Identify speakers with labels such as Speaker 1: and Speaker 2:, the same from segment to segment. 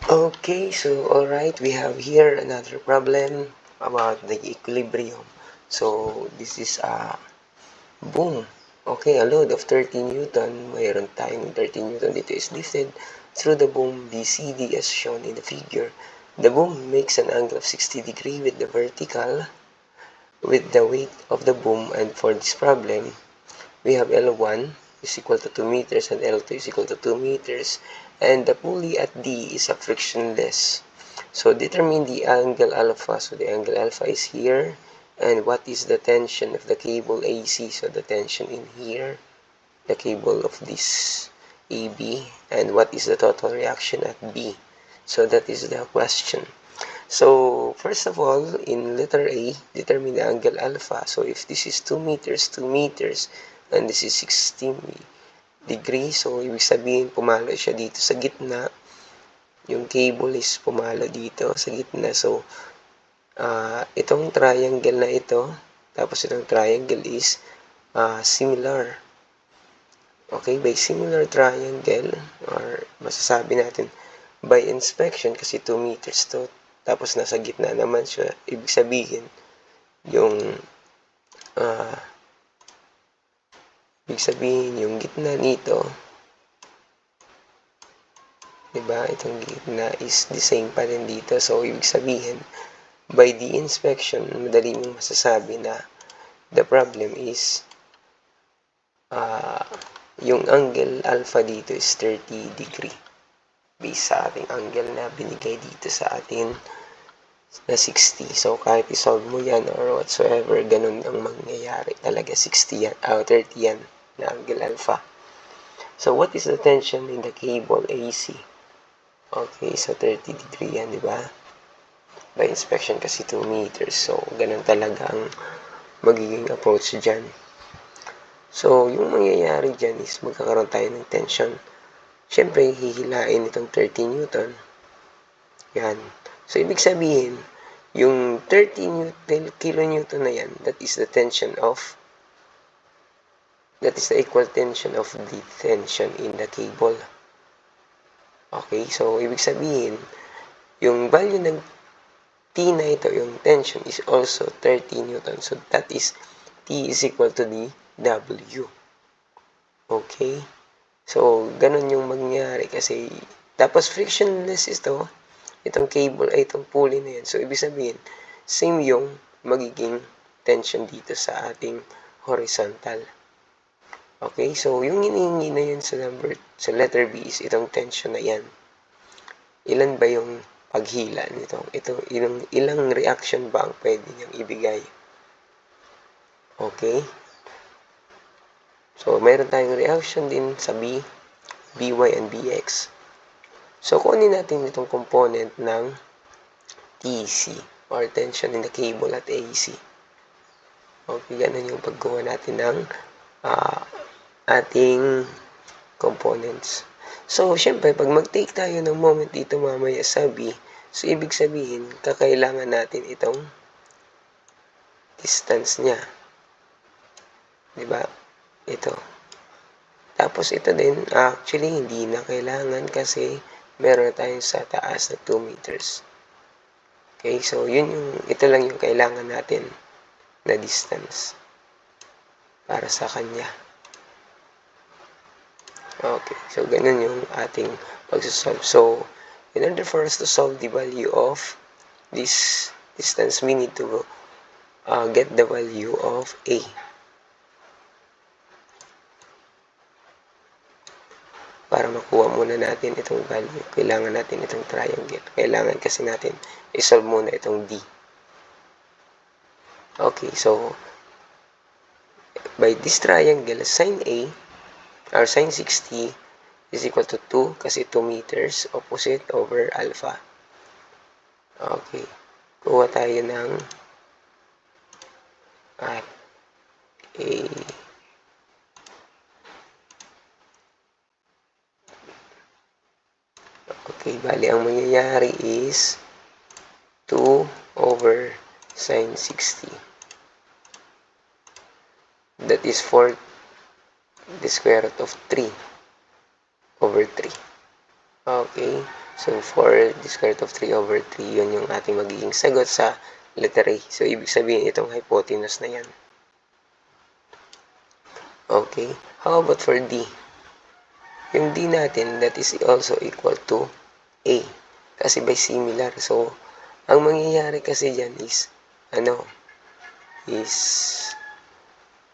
Speaker 1: Okay, so alright, we have here another problem about the equilibrium. So this is a boom. Okay, a load of 30 Newton, mayroon tayong 30 Newton dito is lifted through the boom BCD as shown in the figure. The boom makes an angle of 60 degrees with the vertical with the weight of the boom, and for this problem, we have L1 is equal to 2 meters and L2 is equal to 2 meters, and the pulley at D is a frictionless. So determine the angle alpha. So the angle alpha is here. And what is the tension of the cable AC? So the tension in here, the cable of this AB. And what is the total reaction at B? So that is the question. So first of all, in letter A, determine the angle alpha. So if this is 2 meters, 2 meters, and this is 60 degrees, so ibig sabihin pumalo siya dito sa gitna. Yung cable is pumalo dito sa gitna. So itong triangle na ito, tapos itong triangle is similar. Okay, by similar triangle, or masasabi natin by inspection, kasi 2 meters to, tapos nasa gitna naman siya, ibig sabihin, yung yung gitna nito, diba, itong gitna is the same pa rin dito. So, ibig sabihin, by the inspection, madali mong masasabi na the problem is yung angle alpha dito is 30 degree based sa ating angle na binigay dito sa atin na 60. So, kahit isolve mo yan or whatsoever, ganun ang mangyayari. Talaga 60 yan, 30 yan na angle alpha. So, what is the tension in the cable AC? Okay, so 30 degree yan, di ba? By inspection kasi 2 meters. So, ganun talaga ang magiging approach dyan. So, yung mangyayari dyan is magkakaroon tayo ng tension. Siyempre, hihilain itong 30 Newton. Yan. So, ibig sabihin, yung 30 kilonewton na yan, that is the equal tension of the tension in the cable. Okay, so ibig sabihin, yung value ng T na ito, yung tension, is also 30 Newton. So, that is T is equal to the W. Okay? So, ganun yung mangyari kasi, tapos frictionless ito, itong cable, ay itong pulley na yan. So, ibig sabihin, same yung magiging tension dito sa ating horizontal. Okay? So, yung hinihingi na yun sa letter B is itong tension na yan. Ilan ba yung paghila nito? Ilang reaction ba ang pwede niyang ibigay? Okay? So, mayroon tayong reaction din sa B, By and Bx. So, kunin natin itong component ng TC or tension in the cable at AC. Okay, ganun yung paggawa natin ng ating components. So, syempre, pag mag-take tayo ng moment dito mamaya sa B, so, ibig sabihin, kakailangan natin itong distance niya. Diba? Ito. Tapos, ito din, actually, hindi na kailangan kasi meron tayong sa taas na 2 meters. Okay, so, ito lang yung kailangan natin na distance para sa kanya. Okay, so ganun yung ating pagsasolve. So, in order for us to solve the value of this distance, we need to get the value of A. Para makuha muna natin itong value, kailangan natin itong triangle. Kailangan kasi natin isolve muna itong D. Okay, so, by this triangle, sin A, or sin 60, is equal to 2 kasi 2 meters opposite over alpha. Okay. Kuha tayo ng A. Okay, bali ang mangyayari is 2 over sin 60. That is 4 the square root of 3 over 3. Okay. So, 4 the square root of 3 over 3, yun yung ating magiging sagot sa letter A. So, ibig sabihin itong hypotenuse na yan. Okay, how about for D? Yung D natin, that is also equal to A. Kasi by similar. So, ang mangyayari kasi dyan is, is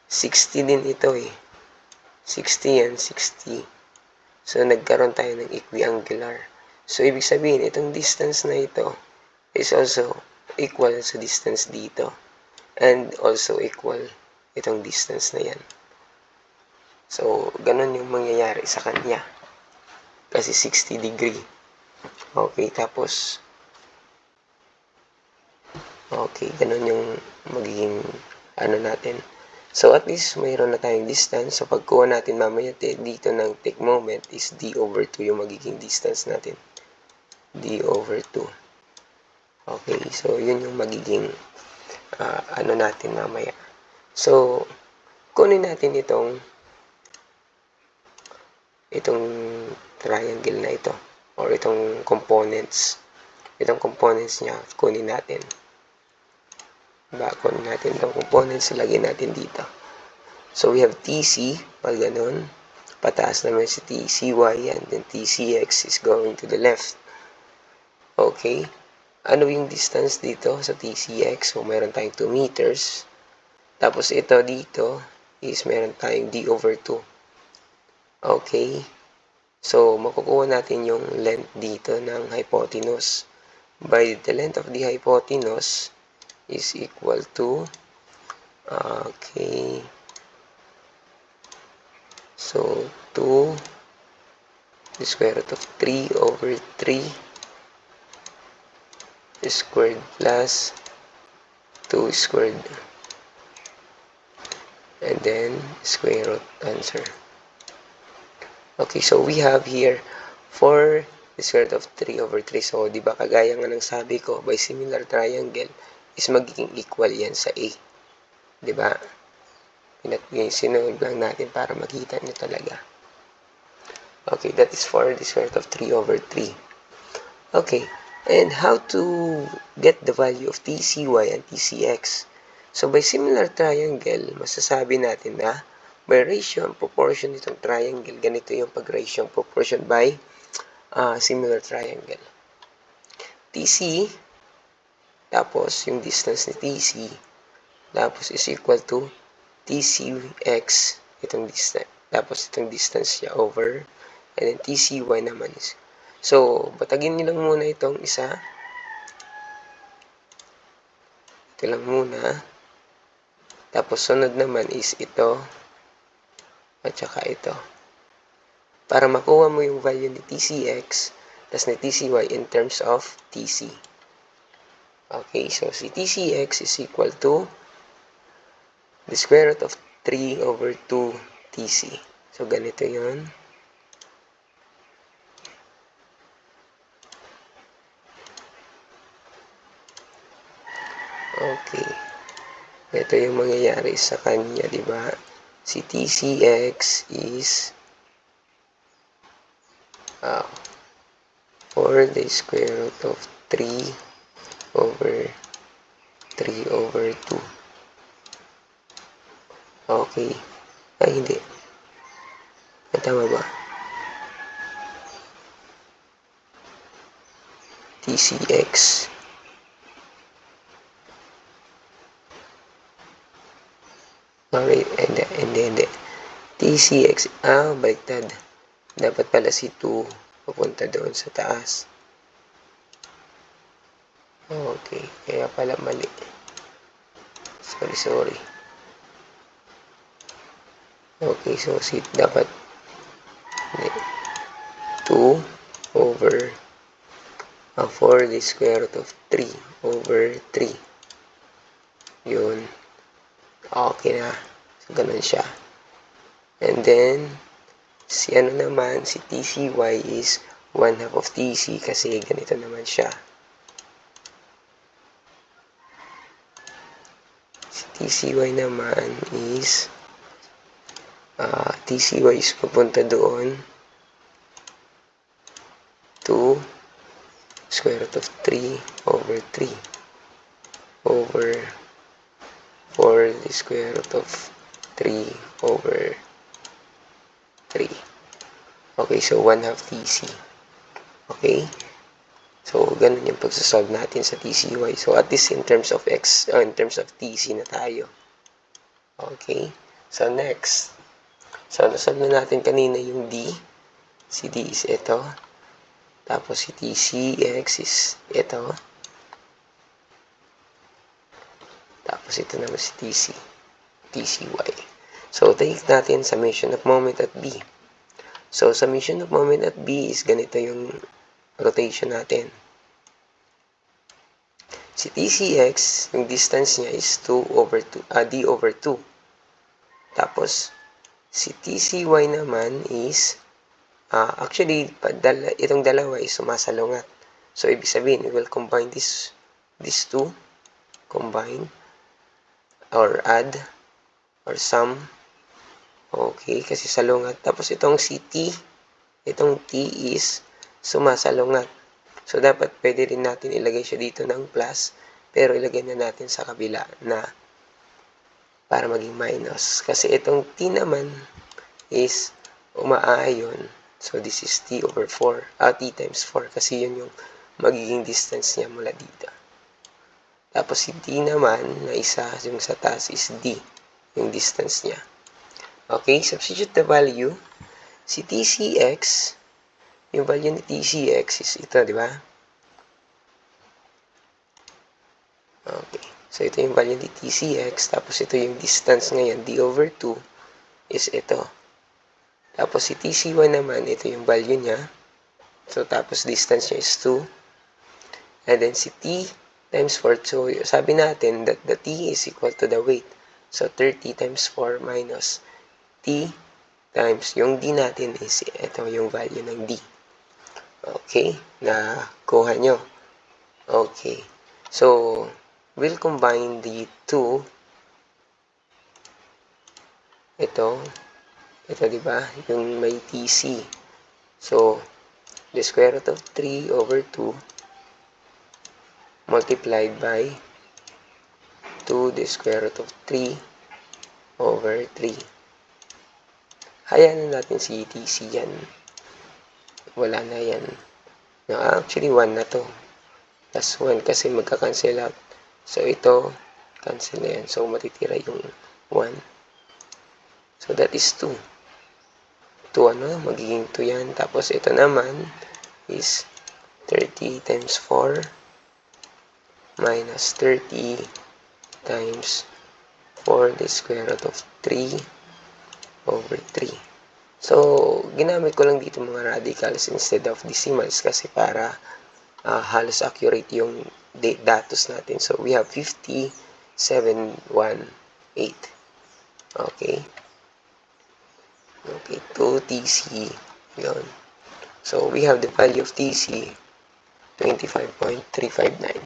Speaker 1: 60 din ito eh. 60 yan, 60. So, nagkaroon tayo ng equiangular. So, ibig sabihin, itong distance na ito is also equal sa distance dito. And also equal itong distance na yan. So, ganun yung mangyayari sa kanya. Kasi 60 degree. Okay, tapos, okay, ganun yung magiging natin. So, at least, mayroon na tayong distance. So, pagkuha natin mamaya dito ng take moment is d over 2 yung magiging distance natin. D over 2. Okay, so, yun yung magiging natin mamaya. So, kunin natin itong triangle na ito or itong components. Itong components niya, kunin natin. Kunin natin itong components, lagyan natin dito. So, we have TC, pag ganun. Pataas naman si TCY, and then TCX is going to the left. Okay. Ano yung distance dito sa TCX? So, meron tayong 2 meters. Tapos, ito dito is meron tayong D over 2. Okay. So, makukuha natin yung length dito ng hypotenuse. By the length of the hypotenuse is equal to, okay, so 2 the square root of 3 over 3 squared plus 2 squared, and then square root answer. Okay, so we have here 4 the square root of 3 over 3. So, di ba kagaya nga ng sabi ko, by similar triangle is magiging equal yan sa A. Di ba? Sinunod lang natin para makita nyo talaga. Okay, that is 4 the square root of 3 over 3. Okay, and how to get the value of TCY and TCX? So, by similar triangle, masasabi natin na by ratio and proportion itong triangle, ganito yung pag-ratio and proportion by similar triangle. TC, tapos yung distance ni TC, tapos is equal to TCX, itong distance. Tapos itong distance niya over, and then TCY naman is. So, batagin nyo lang muna itong isa. Ito lang muna. Tapos sunod naman is ito, at saka ito. Para makuha mo yung value ni TCX, tas ni TCY in terms of TC. Okay, so si TCX is equal to the square root of 3 over 2 TC. So, ganito yun. Okay. Ito yung mangyayari sa kanya, di ba? Si TCX is 4 the square root of 3 over 3 over 2. Okay. Ay, hindi. Tama ba? TCX. Okay, hindi. TCX, baliktad. Dapat pala si 2 pupunta doon sa taas. Okay, kaya pala mali. Sorry. Okay, so dapat 2 over 4 the square root of 3 over 3. Yun. Okay na. So, ganun siya. And then, si TCY is 1/2 of TC kasi ganito naman siya. Si TCY naman is TCY is pupunta doon to square root of 3 over 3 over 4 the square root of 3 over 3. Okay, so 1 half TC. Okay? So, ganun yung pagsasolve natin sa TCY. So, at least in terms of in terms of TC na tayo. Okay? So, next. So, nasolve na natin kanina yung D. Si D is ito. Tapos, si TCX is ito. Tapos, ito naman si TCY. So, take natin summation of moment at B. So, summation of moment at B is ganito yung rotation natin. Si TCX, yung distance niya is 2 over 2, D over 2. Tapos, si TCY naman is, actually, itong dalawa is sumasalungat. So, ibig sabihin, we will combine these two, combine, or add, or sum. Okay, kasi salungat. Tapos, itong si T, itong T is sumasalungat. So, dapat pwede rin natin ilagay siya dito ng plus, pero ilagay na natin sa kabila na para maging minus. Kasi itong T naman is umaayon. So, this is T over 4. T times 4 kasi yun yung magiging distance niya mula dito. Tapos, si T naman na isa yung sa taas is D, yung distance niya. Okay, substitute the value. Si TCX, yung value ni TCX is ito, di ba? Okay, so ito yung value ni TCX. Tapos ito yung distance ngayon, D over 2 is ito. Tapos si TCY naman, ito yung value niya. So tapos distance niya is 2. And then si T times 4. So sabi natin that the T is equal to the weight. So 30 times 4 minus T times yung D natin is ito yung value ng D. Okay, nakuha nyo. Okay, so we'll combine the two. Ito diba? Yung may TC. So, the square root of 3 over 2 multiplied by 2 the square root of 3 over 3. Hayaan na natin si TC yan. Wala na yan. No, actually, 1 na to. Plus 1 kasi magka-cancel out. So, ito, cancel na yan. So, matitira yung 1. So, that is 2. 2 magiging 2 yan. Tapos, ito naman is 30 times 4 minus 30 times 4 the square root of 3 over 3. So, ginamit ko lang dito mga radicals instead of decimals kasi para halos accurate yung datos natin. So, we have 50,718. Okay. Okay, 2 TC. Yun. So, we have the value of TC, 25.359.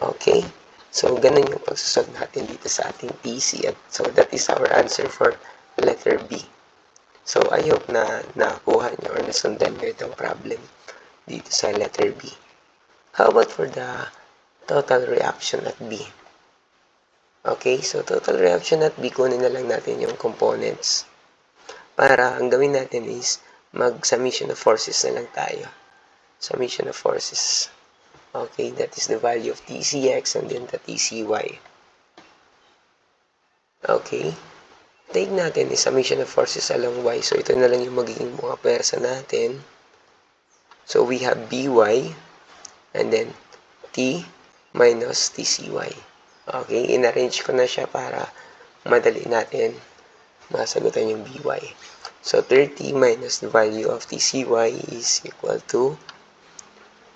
Speaker 1: Okay. So, ganun yung pagsasolve natin dito sa ating TC. So, that is our answer for letter B. So, I hope na nakuha nyo or nasundan nyo itong problem dito sa letter B. How about for the total reaction at B? Okay, so total reaction at B, kunin na lang natin yung components. Para ang gawin natin is mag-summation of forces na lang tayo. Summation of forces. Okay, that is the value of TCX and then the TCY. Okay. Take natin is summation of forces along Y. So, ito na lang yung magiging mga pwersa natin. So, we have BY and then T minus TCY. Okay, in-arrange ko na siya para madali natin masagutan yung BY. So, 30 minus the value of TCY is equal to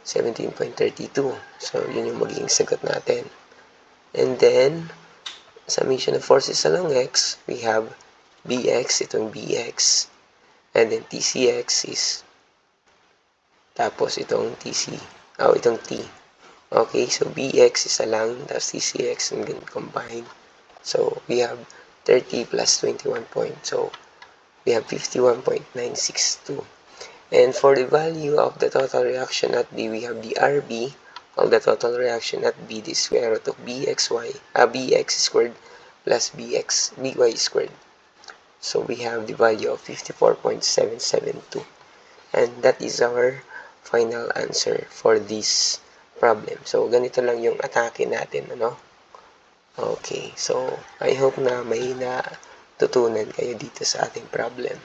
Speaker 1: 17.32. So, yun yung magiging sagot natin. And then, summation of forces along X, we have BX, itong BX, and then TCX is, tapos itong itong T. Okay, so BX is along, tapos TCX, and then combine. So, we have 30 plus 21 point. So, we have 51.962. And for the value of the total reaction at B, we have the RB of the total reaction at B, the square root of bx squared plus by squared. So we have the value of 54.772. And that is our final answer for this problem. So ganito lang yung atake natin, ano? Okay, so I hope na may natutunan kayo dito sa ating problem.